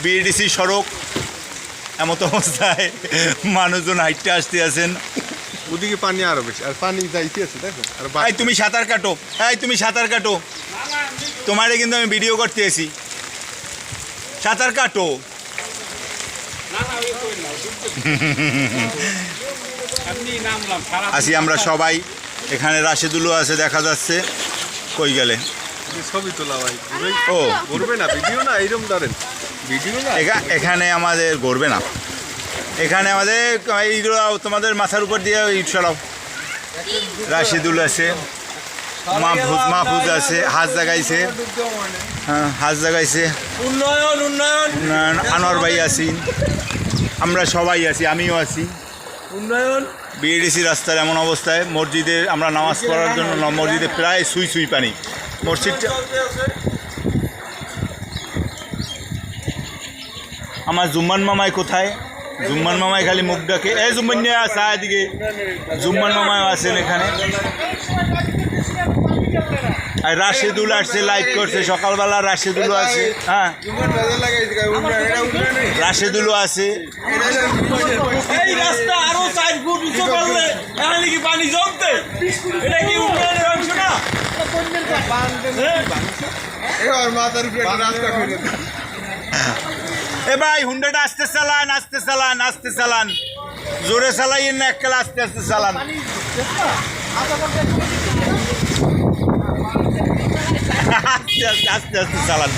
BADC সড়ক এমত অবস্থায় মানুষজন হাইটে আসতে আছেন। ওদিকে পানি আরো বেশি, আর পানি যাইতে আছে দেখো। আর এই তুমি সাঁতার কাটো, তুমি সাঁতার কাটো, তোমারে কিন্তু আমি ভিডিও করতে এসি, সাঁতার কাটো। আসি আমরা সবাই, এখানে রাশেদুলও আছে দেখা যাচ্ছে। কই গেলে ছবি তোলা ভাই, ও ঘুরবে না ভিডিও না, এইরকম ধরেন ভিডিও না। এখানে আমাদের ঘুরবে না, এখানে আমাদের এইগুলো তোমাদের মাথার উপর দিয়ে সরাও। রাশেদুল আছে, মাহফুজ আছে, হাজ জাগাইছে, হ্যাঁ হাজ জাগাইছে, উন্নয়ন উন্নয়ন আনোয়ার ভাই আছি, আমরা সবাই আছি, আমিও আছি। উন্নয়ন বিএডিসি রাস্তার এমন অবস্থায়, মসজিদে আমরা নামাজ পড়ার জন্য মসজিদে প্রায় সুই সুই পানি। মসজিদটা আমার জুম্মান মামাই কোথায়? জুম্মান মামাই খালি মুখ ডাকে, এই জুম্মান নিয়ে আসা এদিকে। জুম্মান মামাই আছেন এখানে। আর রাশেদুল আসছে, লাইভ করছে সকালবেলা। রাশেদুলও আছে, হ্যাঁ রাশেদুলও আছে। এই রাস্তা আরো 4 ফুট উঁচু করলে এখানে কি পানি জমতে? এটা কি উন্নয়নের অংশ না? এ ভাই হুন্ডাটা আস্তে চালান, আস্তে চালান, আস্তে চালান, জোরে চালাইয়েন না, এককালে আস্তে আস্তে চালান। আস্তে আস্তে আস্তে আস্তে চালান।